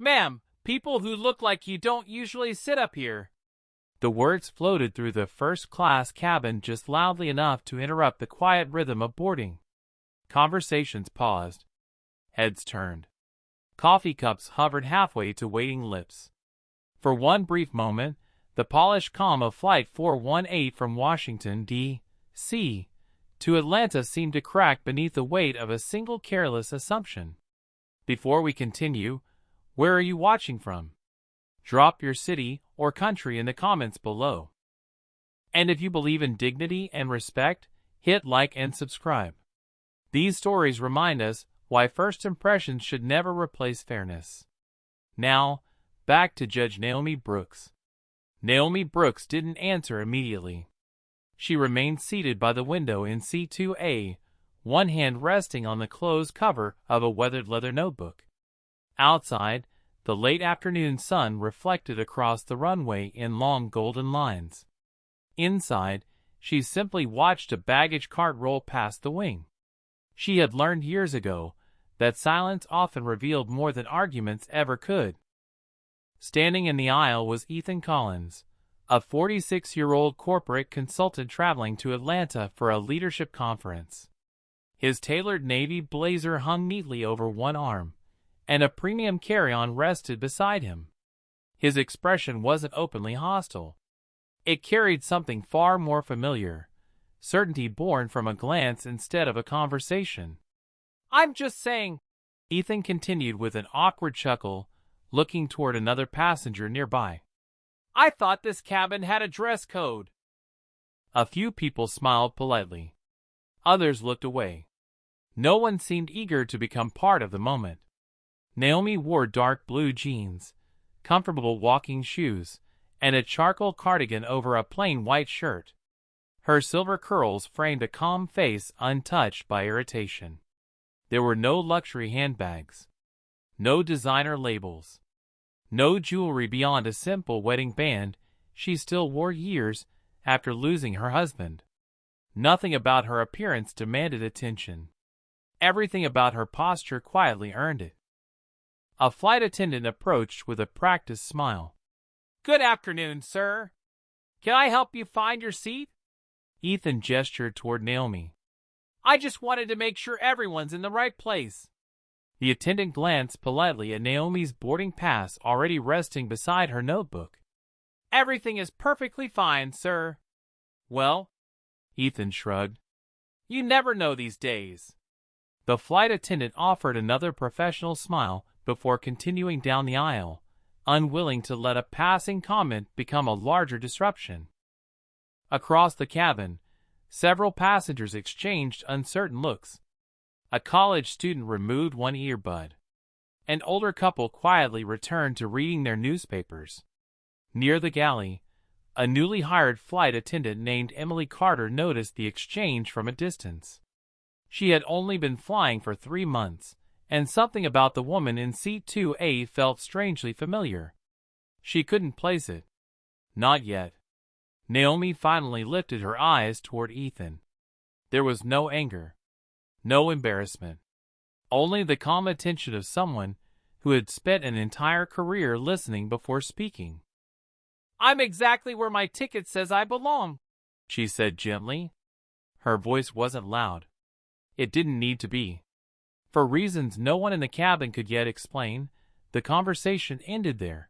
Ma'am, people who look like you don't usually sit up here. The words floated through the first-class cabin just loudly enough to interrupt the quiet rhythm of boarding. Conversations paused. Heads turned. Coffee cups hovered halfway to waiting lips. For one brief moment, the polished calm of Flight 418 from Washington, D.C. to Atlanta seemed to crack beneath the weight of a single careless assumption. Before we continue, where are you watching from? Drop your city or country in the comments below. And if you believe in dignity and respect, hit like and subscribe. These stories remind us why first impressions should never replace fairness. Now, back to Judge Naomi Brooks. Naomi Brooks didn't answer immediately. She remained seated by the window in C2A, one hand resting on the closed cover of a weathered leather notebook. Outside, the late afternoon sun reflected across the runway in long golden lines. Inside, she simply watched a baggage cart roll past the wing. She had learned years ago that silence often revealed more than arguments ever could. Standing in the aisle was Ethan Collins, a 46-year-old corporate consultant traveling to Atlanta for a leadership conference. His tailored navy blazer hung neatly over one arm, and a premium carry-on rested beside him. His expression wasn't openly hostile. It carried something far more familiar, certainty born from a glance instead of a conversation. "I'm just saying," Ethan continued with an awkward chuckle, looking toward another passenger nearby. "I thought this cabin had a dress code." A few people smiled politely. Others looked away. No one seemed eager to become part of the moment. Naomi wore dark blue jeans, comfortable walking shoes, and a charcoal cardigan over a plain white shirt. Her silver curls framed a calm face untouched by irritation. There were no luxury handbags, no designer labels, no jewelry beyond a simple wedding band she still wore years after losing her husband. Nothing about her appearance demanded attention. Everything about her posture quietly earned it. A flight attendant approached with a practiced smile. "Good afternoon, sir. Can I help you find your seat?" Ethan gestured toward Naomi. "I just wanted to make sure everyone's in the right place." The attendant glanced politely at Naomi's boarding pass already resting beside her notebook. "Everything is perfectly fine, sir." "Well," Ethan shrugged, "you never know these days." The flight attendant offered another professional smile before continuing down the aisle, unwilling to let a passing comment become a larger disruption. Across the cabin, several passengers exchanged uncertain looks. A college student removed one earbud. An older couple quietly returned to reading their newspapers. Near the galley, a newly hired flight attendant named Emily Carter noticed the exchange from a distance. She had only been flying for 3 months, and something about the woman in seat 2A felt strangely familiar. She couldn't place it. Not yet. Naomi finally lifted her eyes toward Ethan. There was no anger, no embarrassment, only the calm attention of someone who had spent an entire career listening before speaking. "I'm exactly where my ticket says I belong," she said gently. Her voice wasn't loud. It didn't need to be. For reasons no one in the cabin could yet explain, the conversation ended there,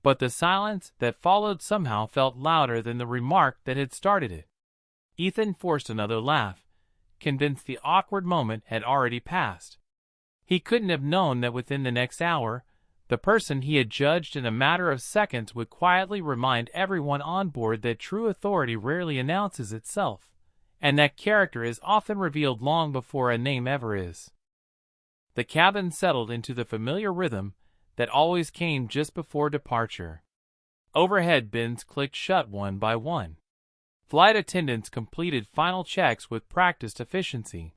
but the silence that followed somehow felt louder than the remark that had started it. Ethan forced another laugh, convinced the awkward moment had already passed. He couldn't have known that within the next hour, the person he had judged in a matter of seconds would quietly remind everyone on board that true authority rarely announces itself, and that character is often revealed long before a name ever is. The cabin settled into the familiar rhythm that always came just before departure. Overhead bins clicked shut one by one. Flight attendants completed final checks with practiced efficiency.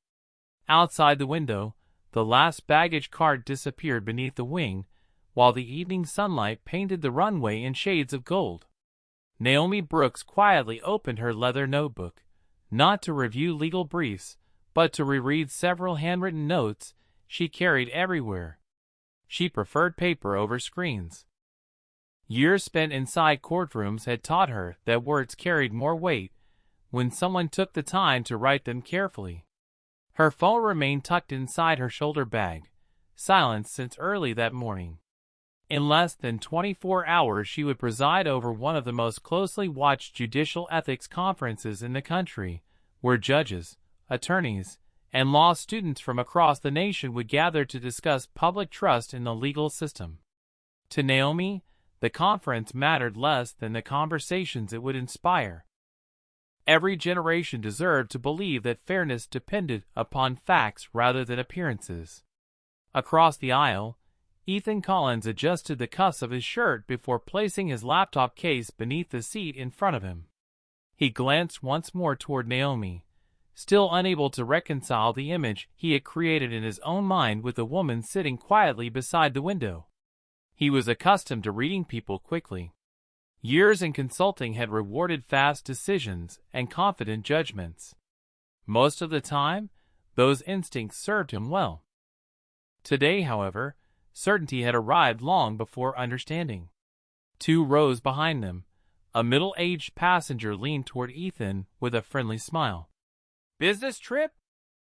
Outside the window, the last baggage cart disappeared beneath the wing, while the evening sunlight painted the runway in shades of gold. Naomi Brooks quietly opened her leather notebook, not to review legal briefs, but to reread several handwritten notes she carried everywhere. She preferred paper over screens. Years spent inside courtrooms had taught her that words carried more weight when someone took the time to write them carefully. Her phone remained tucked inside her shoulder bag, silenced since early that morning. In less than 24 hours, she would preside over one of the most closely watched judicial ethics conferences in the country, where judges, attorneys, and law students from across the nation would gather to discuss public trust in the legal system. To Naomi, the conference mattered less than the conversations it would inspire. Every generation deserved to believe that fairness depended upon facts rather than appearances. Across the aisle, Ethan Collins adjusted the cuffs of his shirt before placing his laptop case beneath the seat in front of him. He glanced once more toward Naomi, still unable to reconcile the image he had created in his own mind with the woman sitting quietly beside the window. He was accustomed to reading people quickly. Years in consulting had rewarded fast decisions and confident judgments. Most of the time, those instincts served him well. Today, however, certainty had arrived long before understanding. 2 rows behind them, a middle-aged passenger leaned toward Ethan with a friendly smile. "Business trip?"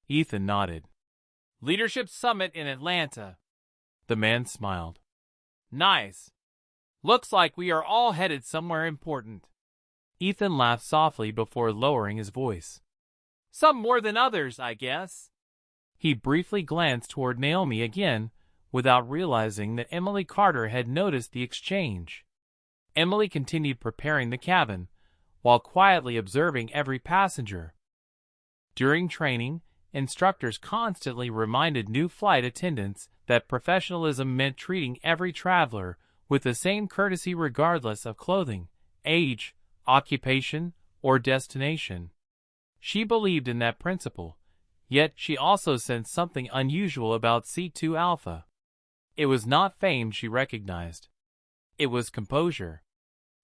Ethan nodded. "Leadership Summit in Atlanta." The man smiled. "Nice. Looks like we are all headed somewhere important." Ethan laughed softly before lowering his voice. "Some more than others, I guess." He briefly glanced toward Naomi again, without realizing that Emily Carter had noticed the exchange. Emily continued preparing the cabin, while quietly observing every passenger. During training, instructors constantly reminded new flight attendants that professionalism meant treating every traveler with the same courtesy regardless of clothing, age, occupation, or destination. She believed in that principle, yet she also sensed something unusual about C2 Alpha. It was not fame she recognized. It was composure.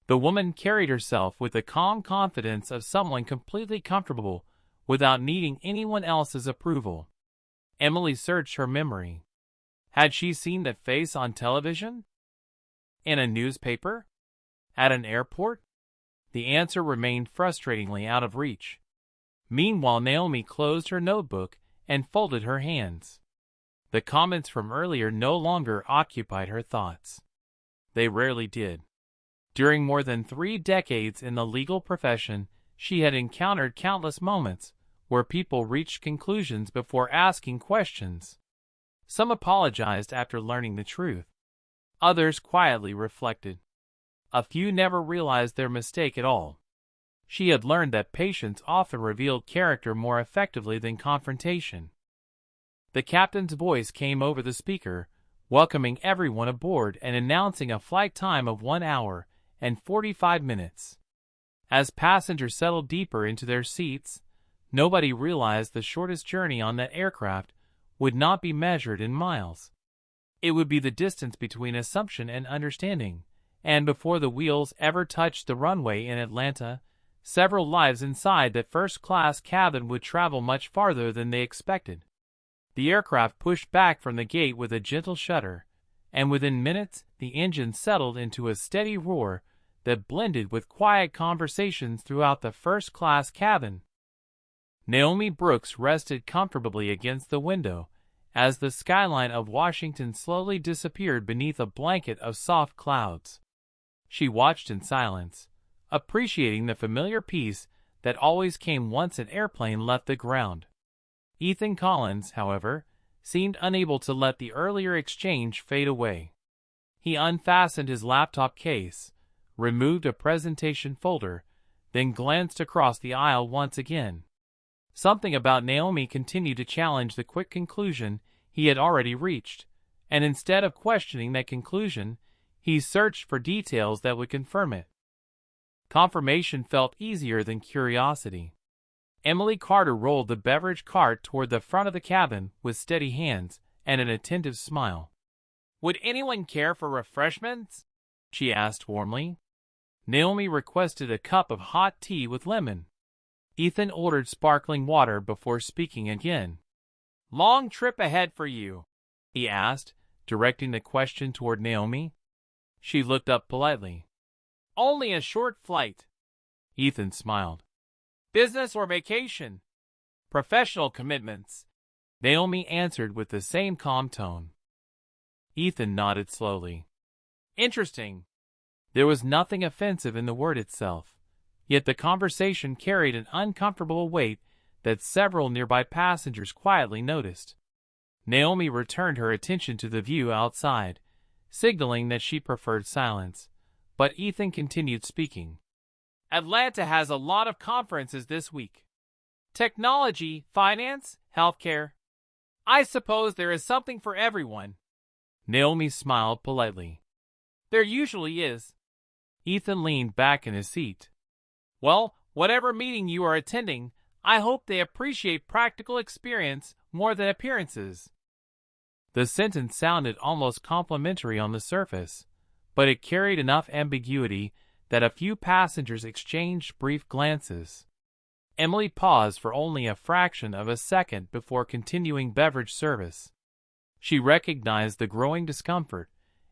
The woman carried herself with the calm confidence of someone completely comfortable without needing anyone else's approval. Emily searched her memory. Had she seen that face on television? In a newspaper? At an airport? The answer remained frustratingly out of reach. Meanwhile, Naomi closed her notebook and folded her hands. The comments from earlier no longer occupied her thoughts. They rarely did. During more than 3 decades in the legal profession, she had encountered countless moments where people reached conclusions before asking questions. Some apologized after learning the truth. Others quietly reflected. A few never realized their mistake at all. She had learned that patience often revealed character more effectively than confrontation. The captain's voice came over the speaker, welcoming everyone aboard and announcing a flight time of 1 hour and 45 minutes. As passengers settled deeper into their seats, nobody realized the shortest journey on that aircraft would not be measured in miles. It would be the distance between assumption and understanding, and before the wheels ever touched the runway in Atlanta, several lives inside that first-class cabin would travel much farther than they expected. The aircraft pushed back from the gate with a gentle shudder, and within minutes the engine settled into a steady roar that blended with quiet conversations throughout the first-class cabin. Naomi Brooks rested comfortably against the window as the skyline of Washington slowly disappeared beneath a blanket of soft clouds. She watched in silence, appreciating the familiar peace that always came once an airplane left the ground. Ethan Collins, however, seemed unable to let the earlier exchange fade away. He unfastened his laptop case, removed a presentation folder, then glanced across the aisle once again. Something about Naomi continued to challenge the quick conclusion he had already reached, and instead of questioning that conclusion, he searched for details that would confirm it. Confirmation felt easier than curiosity. Emily Carter rolled the beverage cart toward the front of the cabin with steady hands and an attentive smile. "Would anyone care for refreshments?" she asked warmly. Naomi requested a cup of hot tea with lemon. Ethan ordered sparkling water before speaking again. "Long trip ahead for you?" he asked, directing the question toward Naomi. She looked up politely. Only a short flight. Ethan smiled. Business or vacation? Professional commitments, Naomi answered with the same calm tone. Ethan nodded slowly. Interesting. There was nothing offensive in the word itself, yet the conversation carried an uncomfortable weight that several nearby passengers quietly noticed. Naomi returned her attention to the view outside, signaling that she preferred silence, but Ethan continued speaking. Atlanta has a lot of conferences this week. Technology, finance, healthcare. I suppose there is something for everyone. Naomi smiled politely. There usually is. Ethan leaned back in his seat. Well, whatever meeting you are attending, I hope they appreciate practical experience more than appearances. The sentence sounded almost complimentary on the surface, but it carried enough ambiguity that a few passengers exchanged brief glances. Emily paused for only a fraction of a second before continuing beverage service. She recognized the growing discomfort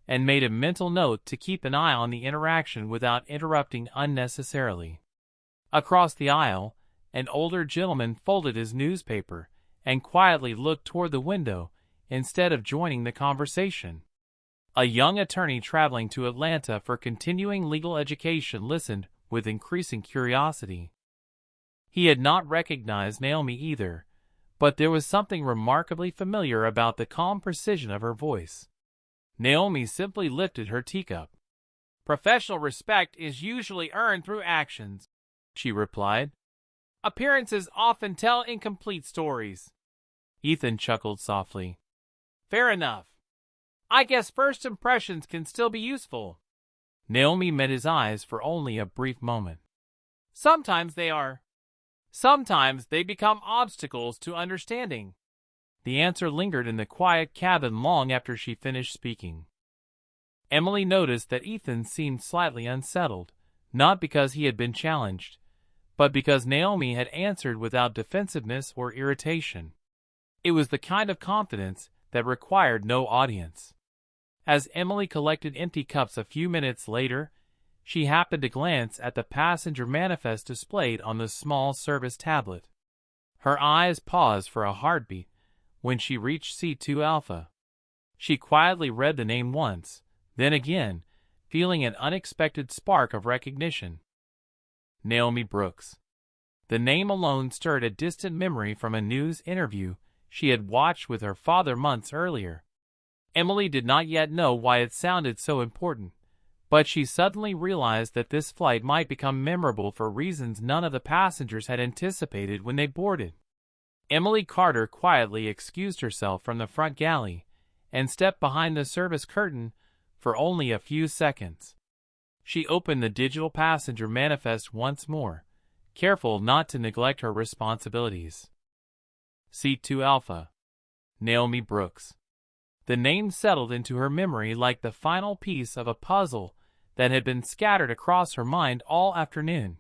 and made a mental note to keep an eye on the interaction without interrupting unnecessarily. Across the aisle, an older gentleman folded his newspaper and quietly looked toward the window instead of joining the conversation. A young attorney traveling to Atlanta for continuing legal education listened with increasing curiosity. He had not recognized Naomi either, but there was something remarkably familiar about the calm precision of her voice. Naomi simply lifted her teacup. Professional respect is usually earned through actions, she replied. Appearances often tell incomplete stories. Ethan chuckled softly. Fair enough. I guess first impressions can still be useful. Naomi met his eyes for only a brief moment. Sometimes they are. Sometimes they become obstacles to understanding. The answer lingered in the quiet cabin long after she finished speaking. Emily noticed that Ethan seemed slightly unsettled, not because he had been challenged, but because Naomi had answered without defensiveness or irritation. It was the kind of confidence that required no audience. As Emily collected empty cups a few minutes later, she happened to glance at the passenger manifest displayed on the small service tablet. Her eyes paused for a heartbeat when she reached C2 Alpha. She quietly read the name once, then again, feeling an unexpected spark of recognition. Naomi Brooks. The name alone stirred a distant memory from a news interview she had watched with her father months earlier. Emily did not yet know why it sounded so important, but she suddenly realized that this flight might become memorable for reasons none of the passengers had anticipated when they boarded. Emily Carter quietly excused herself from the front galley and stepped behind the service curtain for only a few seconds. She opened the digital passenger manifest once more, careful not to neglect her responsibilities. C2 Alpha. Naomi Brooks. The name settled into her memory like the final piece of a puzzle that had been scattered across her mind all afternoon.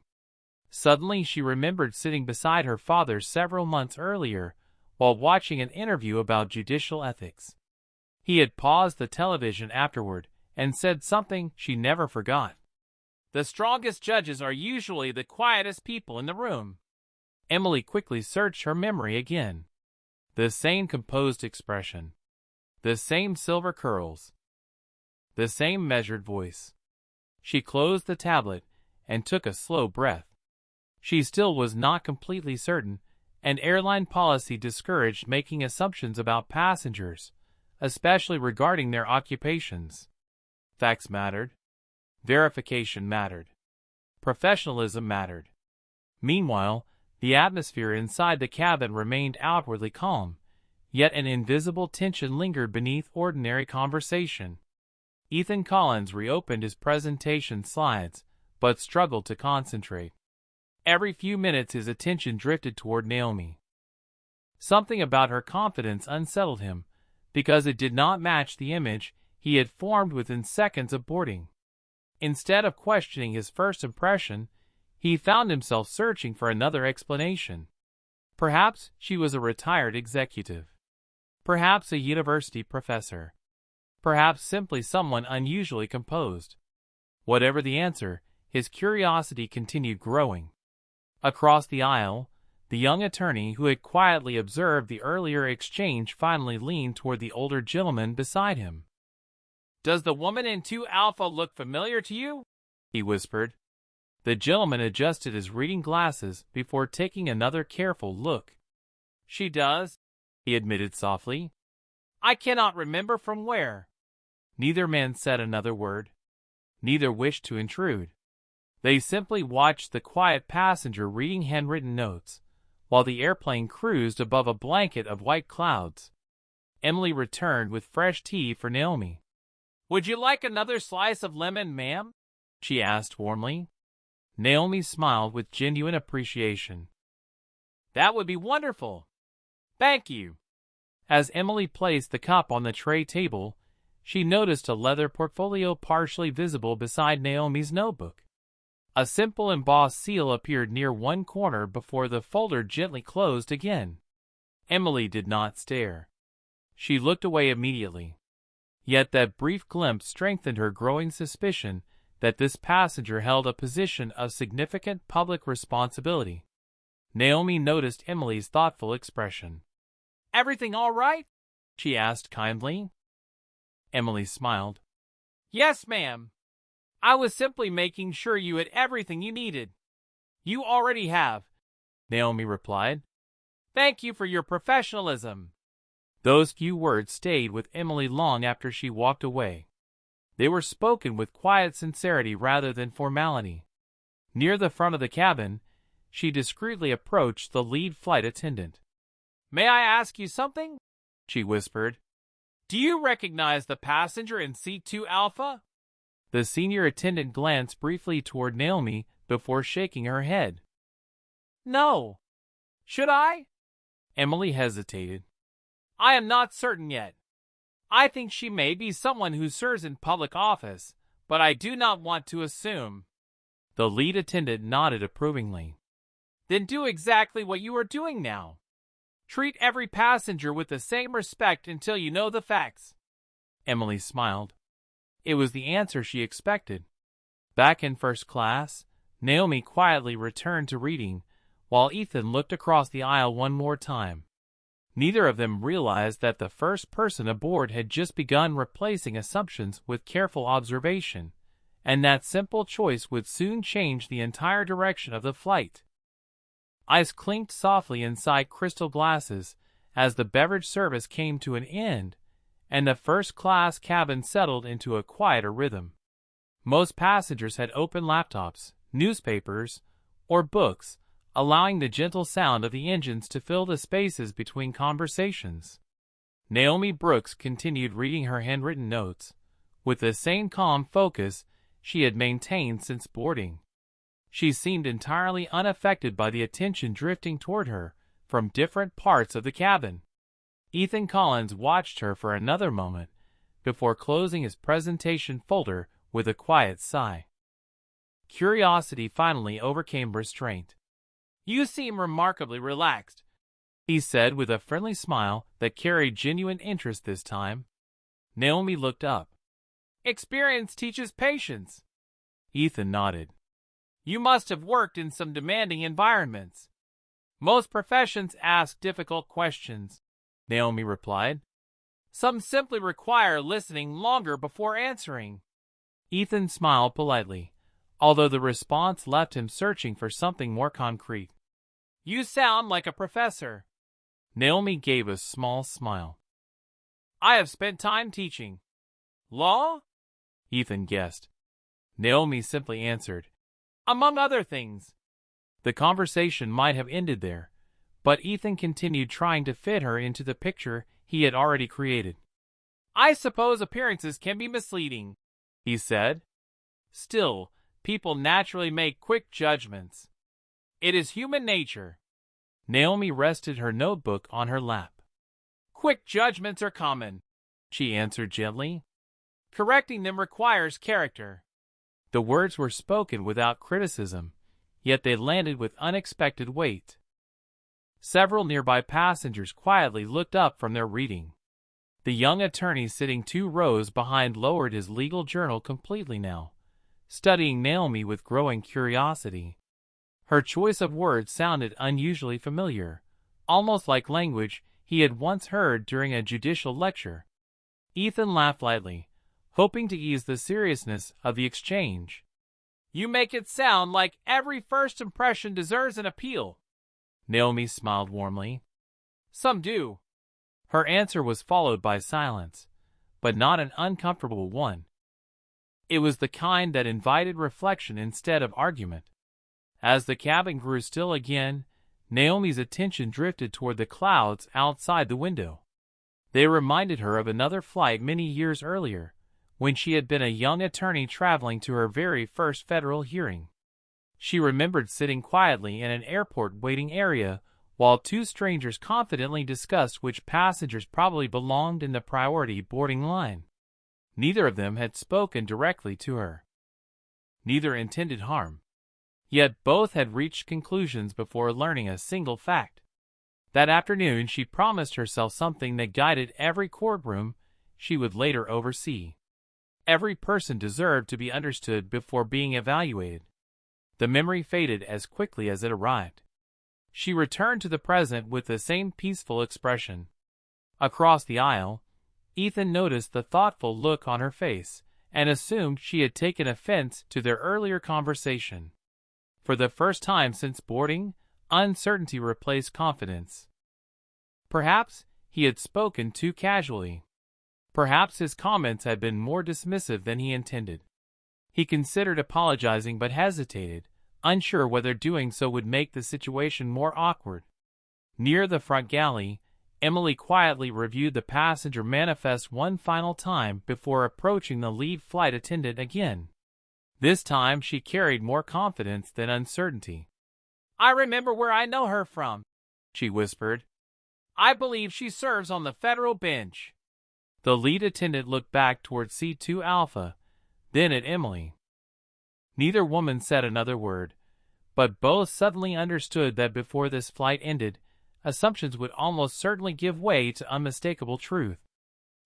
Suddenly she remembered sitting beside her father several months earlier while watching an interview about judicial ethics. He had paused the television afterward and said something she never forgot. The strongest judges are usually the quietest people in the room. Emily quickly searched her memory again. The same composed expression. The same silver curls. The same measured voice. She closed the tablet and took a slow breath. She still was not completely certain, and airline policy discouraged making assumptions about passengers, especially regarding their occupations. Facts mattered. Verification mattered. Professionalism mattered. Meanwhile, the atmosphere inside the cabin remained outwardly calm, yet an invisible tension lingered beneath ordinary conversation. Ethan Collins reopened his presentation slides, but struggled to concentrate. Every few minutes his attention drifted toward Naomi. Something about her confidence unsettled him, because it did not match the image he had formed within seconds of boarding. Instead of questioning his first impression, he found himself searching for another explanation. Perhaps she was a retired executive. Perhaps a university professor. perhaps simply someone unusually composed. Whatever the answer, his curiosity continued growing. Across the aisle, the young attorney who had quietly observed the earlier exchange finally leaned toward the older gentleman beside him. "Does the woman in 2 Alpha look familiar to you?" he whispered. The gentleman adjusted his reading glasses before taking another careful look. "She does," he admitted softly. "I cannot remember from where." Neither man said another word. Neither wished to intrude. They simply watched the quiet passenger reading handwritten notes, while the airplane cruised above a blanket of white clouds. Emily returned with fresh tea for Naomi. "Would you like another slice of lemon, ma'am?" she asked warmly. Naomi smiled with genuine appreciation. "That would be wonderful. Thank you." As Emily placed the cup on the tray table, she noticed a leather portfolio partially visible beside Naomi's notebook. A simple embossed seal appeared near one corner before the folder gently closed again. Emily did not stare. She looked away immediately. Yet that brief glimpse strengthened her growing suspicion that this passenger held a position of significant public responsibility. Naomi noticed Emily's thoughtful expression. "Everything all right?" she asked kindly. Emily smiled. "Yes, ma'am. I was simply making sure you had everything you needed." "You already have," Naomi replied. "Thank you for your professionalism." Those few words stayed with Emily long after she walked away. They were spoken with quiet sincerity rather than formality. Near the front of the cabin, she discreetly approached the lead flight attendant. "May I ask you something?" she whispered. "Do you recognize the passenger in seat 2 Alpha?" The senior attendant glanced briefly toward Naomi before shaking her head. "No. Should I?" Emily hesitated. "I am not certain yet. I think she may be someone who serves in public office, but I do not want to assume." The lead attendant nodded approvingly. "Then do exactly what you are doing now. Treat every passenger with the same respect until you know the facts." Emily smiled. It was the answer she expected. Back in first class, Naomi quietly returned to reading, while Ethan looked across the aisle one more time. Neither of them realized that the first person aboard had just begun replacing assumptions with careful observation, and that simple choice would soon change the entire direction of the flight. Ice clinked softly inside crystal glasses as the beverage service came to an end, and the first-class cabin settled into a quieter rhythm. Most passengers had open laptops, newspapers, or books, allowing the gentle sound of the engines to fill the spaces between conversations. Naomi Brooks continued reading her handwritten notes, with the same calm focus she had maintained since boarding. She seemed entirely unaffected by the attention drifting toward her from different parts of the cabin. Ethan Collins watched her for another moment before closing his presentation folder with a quiet sigh. Curiosity finally overcame restraint. "You seem remarkably relaxed," he said with a friendly smile that carried genuine interest this time. Naomi looked up. "Experience teaches patience." Ethan nodded. "You must have worked in some demanding environments." "Most professions ask difficult questions," Naomi replied. "Some simply require listening longer before answering." Ethan smiled politely, although the response left him searching for something more concrete. "You sound like a professor." Naomi gave a small smile. "I have spent time teaching." "Law?" Ethan guessed. Naomi simply answered, "Among other things." The conversation might have ended there, but Ethan continued trying to fit her into the picture he had already created. "I suppose appearances can be misleading," he said. "Still, people naturally make quick judgments. It is human nature." Naomi rested her notebook on her lap. "Quick judgments are common," she answered gently. "Correcting them requires character." The words were spoken without criticism, yet they landed with unexpected weight. Several nearby passengers quietly looked up from their reading. The young attorney sitting 2 rows behind lowered his legal journal completely now, studying Naomi with growing curiosity. Her choice of words sounded unusually familiar, almost like language he had once heard during a judicial lecture. Ethan laughed lightly, hoping to ease the seriousness of the exchange. "You make it sound like every first impression deserves an appeal." Naomi smiled warmly. "Some do." Her answer was followed by silence, but not an uncomfortable one. It was the kind that invited reflection instead of argument. As the cabin grew still again, Naomi's attention drifted toward the clouds outside the window. They reminded her of another flight many years earlier, when she had been a young attorney traveling to her very first federal hearing. She remembered sitting quietly in an airport waiting area while 2 strangers confidently discussed which passengers probably belonged in the priority boarding line. Neither of them had spoken directly to her. Neither intended harm. Yet both had reached conclusions before learning a single fact. That afternoon she promised herself something that guided every courtroom she would later oversee. Every person deserved to be understood before being evaluated. The memory faded as quickly as it arrived. She returned to the present with the same peaceful expression. Across the aisle, Ethan noticed the thoughtful look on her face and assumed she had taken offense to their earlier conversation. For the first time since boarding, uncertainty replaced confidence. Perhaps he had spoken too casually. Perhaps his comments had been more dismissive than he intended. He considered apologizing but hesitated, unsure whether doing so would make the situation more awkward. Near the front galley, Emily quietly reviewed the passenger manifest one final time before approaching the lead flight attendant again. This time she carried more confidence than uncertainty. "I remember where I know her from," she whispered. "I believe she serves on the federal bench." The lead attendant looked back toward C2 Alpha, then at Emily. Neither woman said another word, but both suddenly understood that before this flight ended, assumptions would almost certainly give way to unmistakable truth.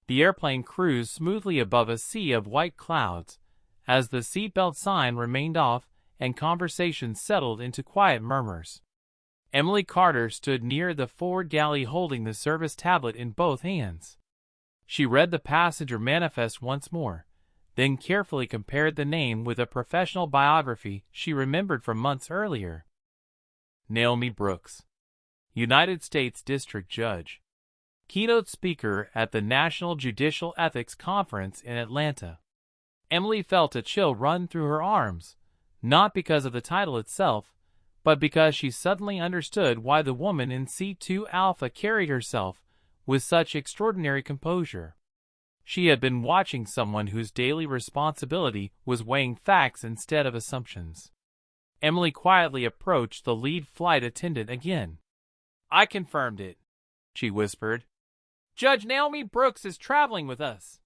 The airplane cruised smoothly above a sea of white clouds, as the seatbelt sign remained off and conversation settled into quiet murmurs. Emily Carter stood near the forward galley holding the service tablet in both hands. She read the passenger manifest once more, then carefully compared the name with a professional biography she remembered from months earlier. Naomi Brooks, United States District Judge, keynote speaker at the National Judicial Ethics Conference in Atlanta. Emily felt a chill run through her arms, not because of the title itself, but because she suddenly understood why the woman in C2 Alpha carried herself with such extraordinary composure. She had been watching someone whose daily responsibility was weighing facts instead of assumptions. Emily quietly approached the lead flight attendant again. "I confirmed it," she whispered. "Judge Naomi Brooks is traveling with us."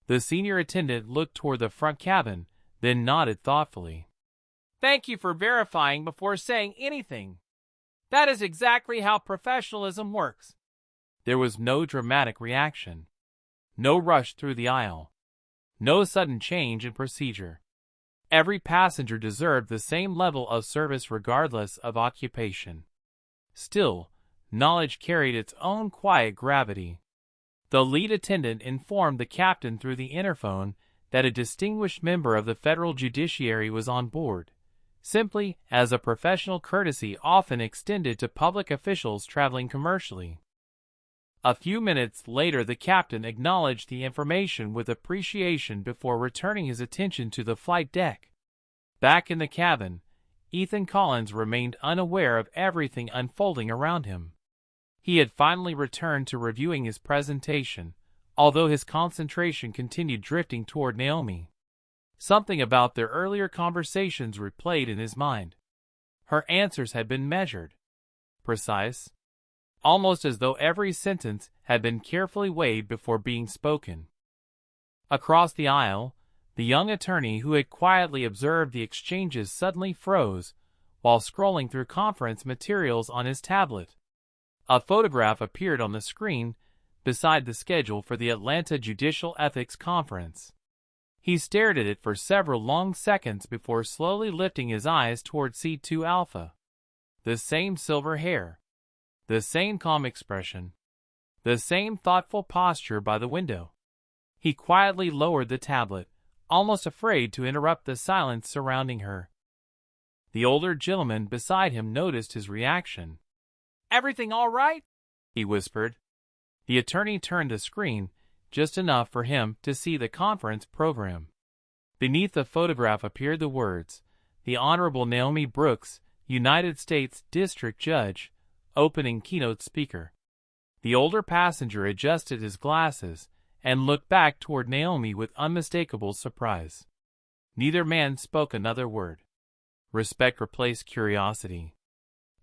The senior attendant looked toward the front cabin, then nodded thoughtfully. "Thank you for verifying before saying anything. That is exactly how professionalism works." There was no dramatic reaction. No rush through the aisle. No sudden change in procedure. Every passenger deserved the same level of service regardless of occupation. Still, knowledge carried its own quiet gravity. The lead attendant informed the captain through the interphone that a distinguished member of the federal judiciary was on board, simply as a professional courtesy often extended to public officials traveling commercially. A few minutes later the captain acknowledged the information with appreciation before returning his attention to the flight deck. Back in the cabin, Ethan Collins remained unaware of everything unfolding around him. He had finally returned to reviewing his presentation, although his concentration continued drifting toward Naomi. Something about their earlier conversations replayed in his mind. Her answers had been measured, precise, almost as though every sentence had been carefully weighed before being spoken. Across the aisle, the young attorney who had quietly observed the exchanges suddenly froze while scrolling through conference materials on his tablet. A photograph appeared on the screen, beside the schedule for the Atlanta Judicial Ethics Conference. He stared at it for several long seconds before slowly lifting his eyes toward C2 Alpha. The same silver hair. The same calm expression. The same thoughtful posture by the window. He quietly lowered the tablet, almost afraid to interrupt the silence surrounding her. The older gentleman beside him noticed his reaction. "Everything all right?" he whispered. The attorney turned the screen, just enough for him to see the conference program. Beneath the photograph appeared the words, "The Honorable Naomi Brooks, United States District Judge, opening keynote speaker." The older passenger adjusted his glasses and looked back toward Naomi with unmistakable surprise. Neither man spoke another word. Respect replaced curiosity.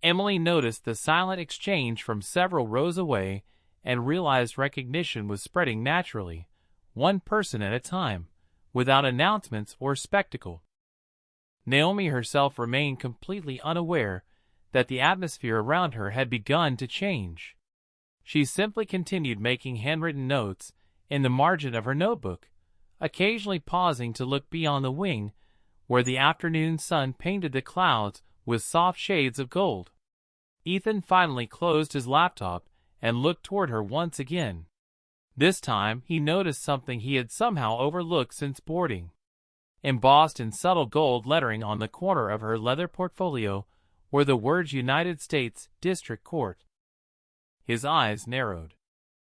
Emily noticed the silent exchange from several rows away and realized recognition was spreading naturally, one person at a time, without announcements or spectacle. Naomi herself remained completely unaware that the atmosphere around her had begun to change. She simply continued making handwritten notes in the margin of her notebook, occasionally pausing to look beyond the wing, where the afternoon sun painted the clouds with soft shades of gold. Ethan finally closed his laptop and looked toward her once again. This time he noticed something he had somehow overlooked since boarding. Embossed in subtle gold lettering on the corner of her leather portfolio were the words United States District Court. His eyes narrowed.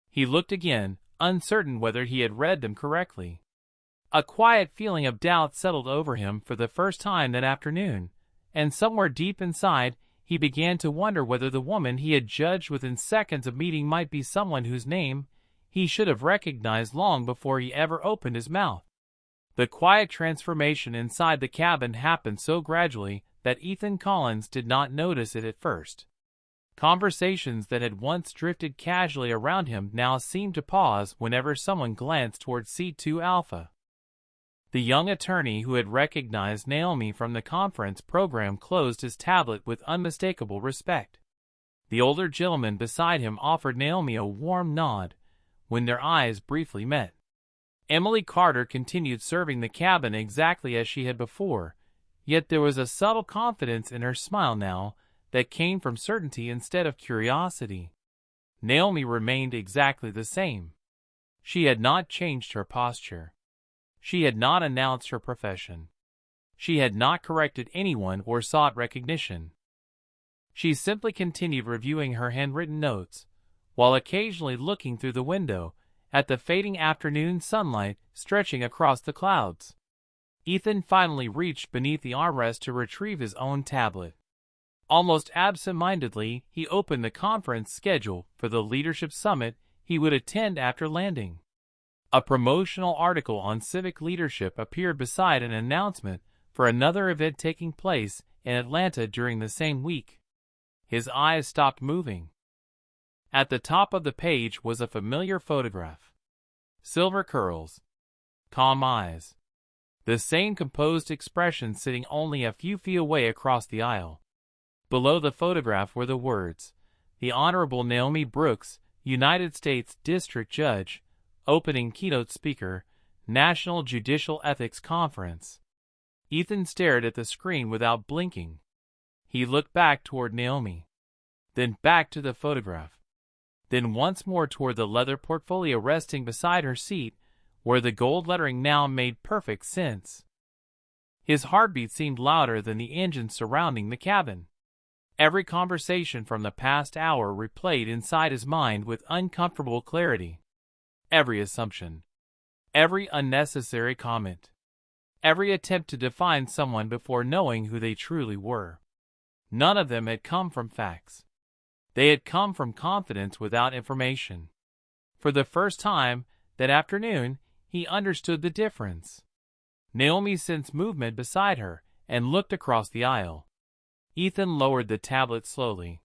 He looked again, uncertain whether he had read them correctly. A quiet feeling of doubt settled over him for the first time that afternoon, and somewhere deep inside he began to wonder whether the woman he had judged within seconds of meeting might be someone whose name he should have recognized long before he ever opened his mouth. The quiet transformation inside the cabin happened so gradually that Ethan Collins did not notice it at first. Conversations that had once drifted casually around him now seemed to pause whenever someone glanced toward C2 Alpha. The young attorney who had recognized Naomi from the conference program closed his tablet with unmistakable respect. The older gentleman beside him offered Naomi a warm nod when their eyes briefly met. Emily Carter continued serving the cabin exactly as she had before, yet there was a subtle confidence in her smile now that came from certainty instead of curiosity. Naomi remained exactly the same. She had not changed her posture. She had not announced her profession. She had not corrected anyone or sought recognition. She simply continued reviewing her handwritten notes, while occasionally looking through the window at the fading afternoon sunlight stretching across the clouds. Ethan finally reached beneath the armrest to retrieve his own tablet. Almost absent-mindedly, he opened the conference schedule for the leadership summit he would attend after landing. A promotional article on civic leadership appeared beside an announcement for another event taking place in Atlanta during the same week. His eyes stopped moving. At the top of the page was a familiar photograph. Silver curls. Calm eyes. The same composed expression sitting only a few feet away across the aisle. Below the photograph were the words, "The Honorable Naomi Brooks, United States District Judge, opening keynote speaker, National Judicial Ethics Conference." Ethan stared at the screen without blinking. He looked back toward Naomi, then back to the photograph, then once more toward the leather portfolio resting beside her seat, where the gold lettering now made perfect sense. His heartbeat seemed louder than the engine surrounding the cabin. Every conversation from the past hour replayed inside his mind with uncomfortable clarity. Every assumption, every unnecessary comment, every attempt to define someone before knowing who they truly were. None of them had come from facts. They had come from confidence without information. For the first time that afternoon, he understood the difference. Naomi sensed movement beside her and looked across the aisle. Ethan lowered the tablet slowly.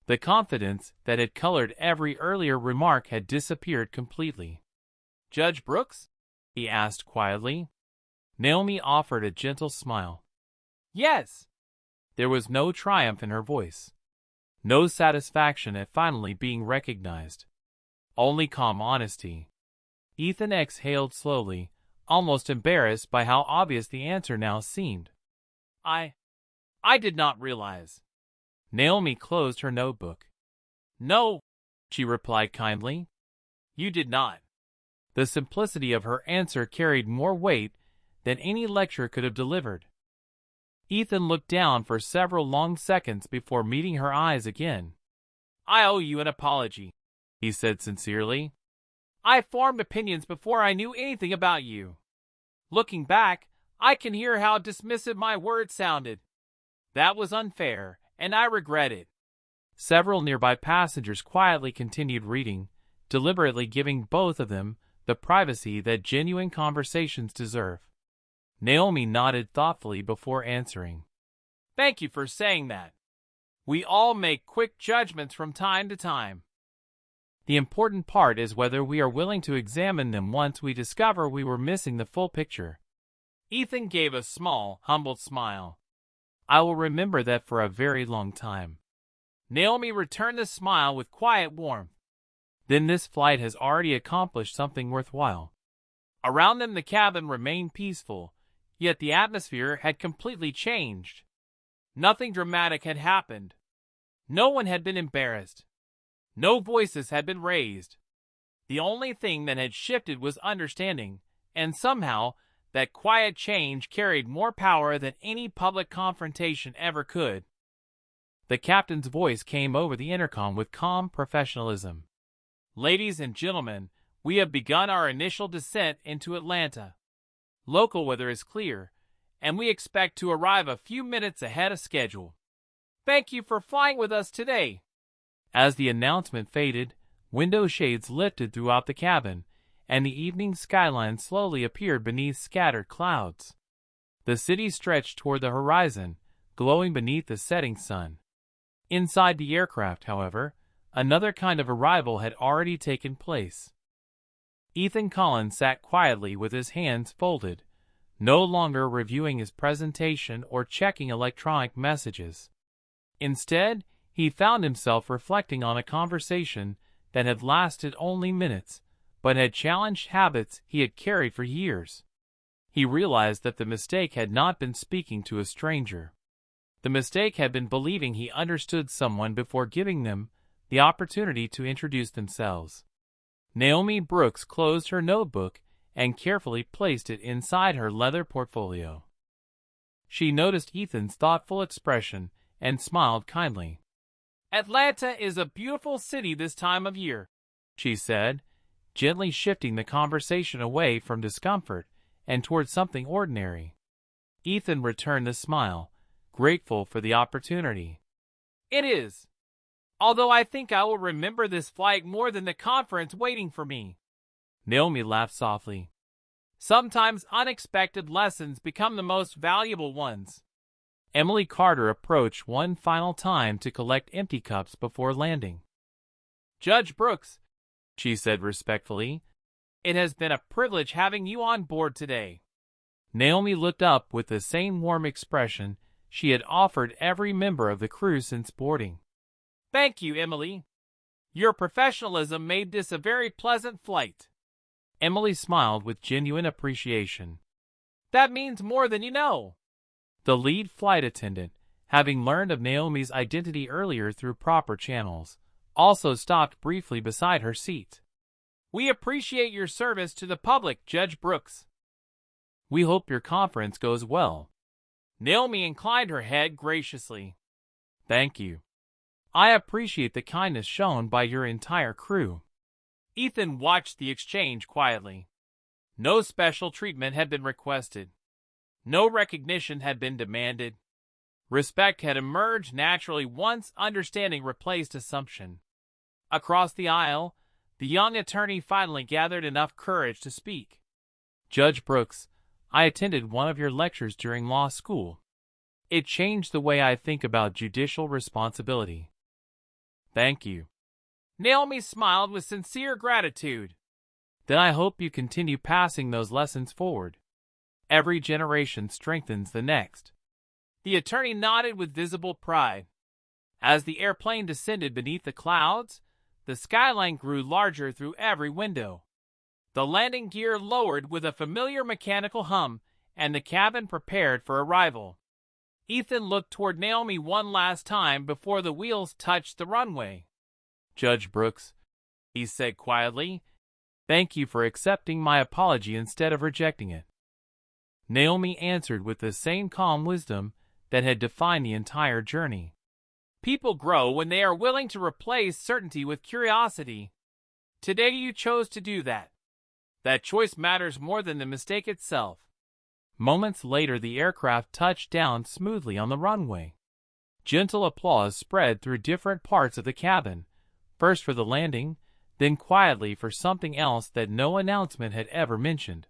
The confidence that had colored every earlier remark had disappeared completely. "Judge Brooks?" he asked quietly. Naomi offered a gentle smile. "Yes." There was no triumph in her voice. No satisfaction at finally being recognized. Only calm honesty. Ethan exhaled slowly, almost embarrassed by how obvious the answer now seemed. I did not realize. Naomi closed her notebook. No, she replied kindly. You did not. The simplicity of her answer carried more weight than any lecture could have delivered. Ethan looked down for several long seconds before meeting her eyes again. I owe you an apology, he said sincerely. I formed opinions before I knew anything about you. Looking back, I can hear how dismissive my words sounded. That was unfair, and I regret it. Several nearby passengers quietly continued reading, deliberately giving both of them the privacy that genuine conversations deserve. Naomi nodded thoughtfully before answering. Thank you for saying that. We all make quick judgments from time to time. The important part is whether we are willing to examine them once we discover we were missing the full picture. Ethan gave a small, humbled smile. I will remember that for a very long time. Naomi returned the smile with quiet warmth. Then this flight has already accomplished something worthwhile. Around them the cabin remained peaceful, yet the atmosphere had completely changed. Nothing dramatic had happened. No one had been embarrassed. No voices had been raised. The only thing that had shifted was understanding, and somehow that quiet change carried more power than any public confrontation ever could. The captain's voice came over the intercom with calm professionalism. Ladies and gentlemen, we have begun our initial descent into Atlanta. Local weather is clear, and we expect to arrive a few minutes ahead of schedule. Thank you for flying with us today. As the announcement faded, window shades lifted throughout the cabin, and the evening skyline slowly appeared beneath scattered clouds. The city stretched toward the horizon, glowing beneath the setting sun. Inside the aircraft, however, another kind of arrival had already taken place. Ethan Collins sat quietly with his hands folded, no longer reviewing his presentation or checking electronic messages. Instead, he found himself reflecting on a conversation that had lasted only minutes, but had challenged habits he had carried for years. He realized that the mistake had not been speaking to a stranger. The mistake had been believing he understood someone before giving them the opportunity to introduce themselves. Naomi Brooks closed her notebook and carefully placed it inside her leather portfolio. She noticed Ethan's thoughtful expression and smiled kindly. Atlanta is a beautiful city this time of year, she said, gently shifting the conversation away from discomfort and toward something ordinary. Ethan returned the smile, grateful for the opportunity. It is. Although I think I will remember this flight more than the conference waiting for me. Naomi laughed softly. Sometimes unexpected lessons become the most valuable ones. Emily Carter approached one final time to collect empty cups before landing. Judge Brooks, she said respectfully, it has been a privilege having you on board today. Naomi looked up with the same warm expression she had offered every member of the crew since boarding. Thank you, Emily. Your professionalism made this a very pleasant flight. Emily smiled with genuine appreciation. That means more than you know. The lead flight attendant, having learned of Naomi's identity earlier through proper channels, also stopped briefly beside her seat. We appreciate your service to the public, Judge Brooks. We hope your conference goes well. Naomi inclined her head graciously. Thank you. I appreciate the kindness shown by your entire crew. Ethan watched the exchange quietly. No special treatment had been requested. No recognition had been demanded. Respect had emerged naturally once understanding replaced assumption. Across the aisle, the young attorney finally gathered enough courage to speak. Judge Brooks, I attended one of your lectures during law school. It changed the way I think about judicial responsibility. Thank you. Naomi smiled with sincere gratitude. Then I hope you continue passing those lessons forward. Every generation strengthens the next. The attorney nodded with visible pride. As the airplane descended beneath the clouds, the skyline grew larger through every window. The landing gear lowered with a familiar mechanical hum, and the cabin prepared for arrival. Ethan looked toward Naomi one last time before the wheels touched the runway. "Judge Brooks," he said quietly, "thank you for accepting my apology instead of rejecting it." Naomi answered with the same calm wisdom that had defined the entire journey. People grow when they are willing to replace certainty with curiosity. Today you chose to do that. That choice matters more than the mistake itself. Moments later, the aircraft touched down smoothly on the runway. Gentle applause spread through different parts of the cabin, first for the landing, then quietly for something else that no announcement had ever mentioned.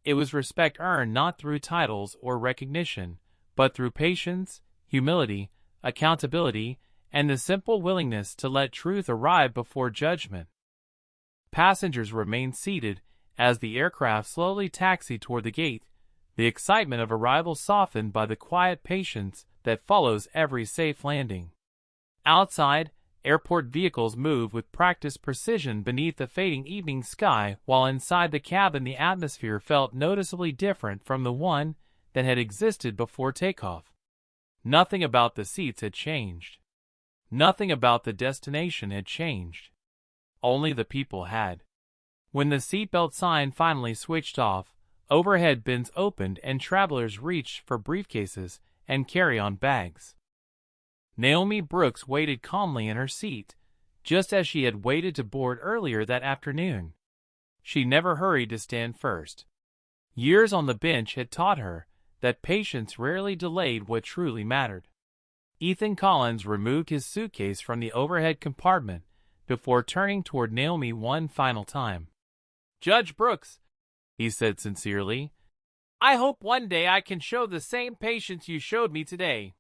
It was respect earned not through titles or recognition, but through patience, humility, accountability, and the simple willingness to let truth arrive before judgment. Passengers remained seated as the aircraft slowly taxied toward the gate, the excitement of arrival softened by the quiet patience that follows every safe landing. Outside, airport vehicles moved with practiced precision beneath the fading evening sky, while inside the cabin the atmosphere felt noticeably different from the one that had existed before takeoff. Nothing about the seats had changed. Nothing about the destination had changed. Only the people had. When the seatbelt sign finally switched off, overhead bins opened and travelers reached for briefcases and carry-on bags. Naomi Brooks waited calmly in her seat, just as she had waited to board earlier that afternoon. She never hurried to stand first. Years on the bench had taught her that patience rarely delayed what truly mattered. Ethan Collins removed his suitcase from the overhead compartment before turning toward Naomi one final time. "Judge Brooks," he said sincerely, "I hope one day I can show the same patience you showed me today."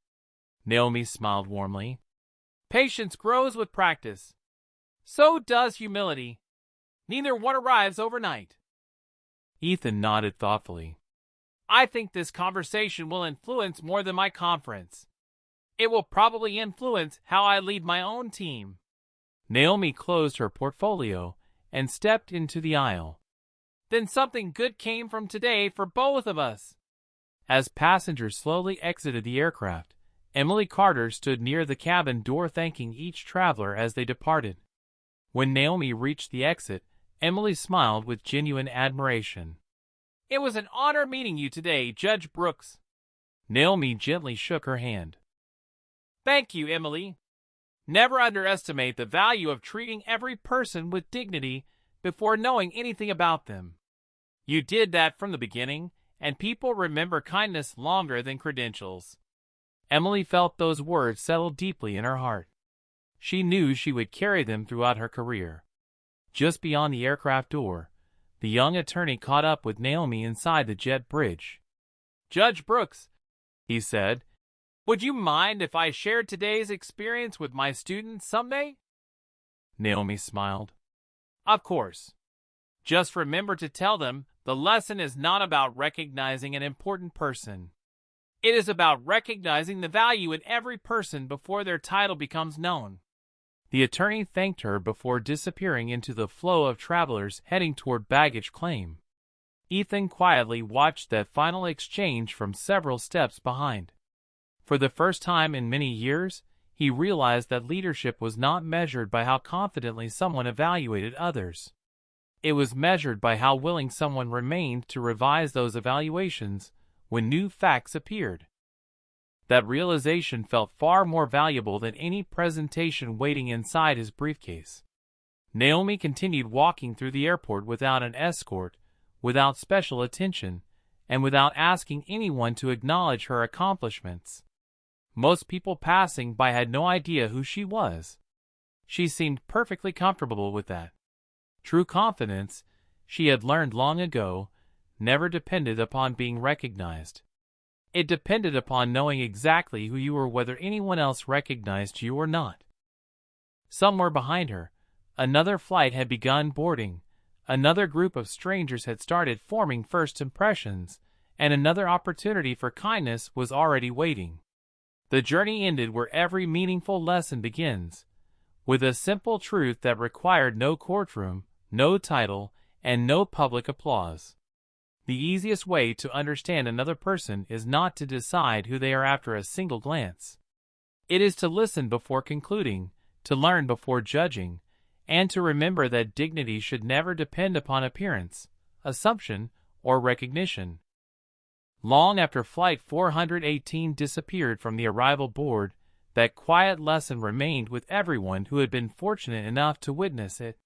Naomi smiled warmly. "Patience grows with practice. So does humility. Neither one arrives overnight." Ethan nodded thoughtfully. "I think this conversation will influence more than my conference. It will probably influence how I lead my own team." Naomi closed her portfolio and stepped into the aisle. "Then something good came from today for both of us." As passengers slowly exited the aircraft, Emily Carter stood near the cabin door thanking each traveler as they departed. When Naomi reached the exit, Emily smiled with genuine admiration. "It was an honor meeting you today, Judge Brooks." Naomi gently shook her hand. "Thank you, Emily. Never underestimate the value of treating every person with dignity before knowing anything about them. You did that from the beginning, and people remember kindness longer than credentials." Emily felt those words settle deeply in her heart. She knew she would carry them throughout her career. Just beyond the aircraft door, the young attorney caught up with Naomi inside the jet bridge. "Judge Brooks," he said, "would you mind if I shared today's experience with my students someday?" Naomi smiled. "Of course. Just remember to tell them the lesson is not about recognizing an important person. It is about recognizing the value in every person before their title becomes known." The attorney thanked her before disappearing into the flow of travelers heading toward baggage claim. Ethan quietly watched that final exchange from several steps behind. For the first time in many years, he realized that leadership was not measured by how confidently someone evaluated others. It was measured by how willing someone remained to revise those evaluations when new facts appeared. That realization felt far more valuable than any presentation waiting inside his briefcase. Naomi continued walking through the airport without an escort, without special attention, and without asking anyone to acknowledge her accomplishments. Most people passing by had no idea who she was. She seemed perfectly comfortable with that. True confidence, she had learned long ago, never depended upon being recognized. It depended upon knowing exactly who you were, whether anyone else recognized you or not. Somewhere behind her, another flight had begun boarding, another group of strangers had started forming first impressions, and another opportunity for kindness was already waiting. The journey ended where every meaningful lesson begins, with a simple truth that required no courtroom, no title, and no public applause. The easiest way to understand another person is not to decide who they are after a single glance. It is to listen before concluding, to learn before judging, and to remember that dignity should never depend upon appearance, assumption, or recognition. Long after Flight 418 disappeared from the arrival board, that quiet lesson remained with everyone who had been fortunate enough to witness it.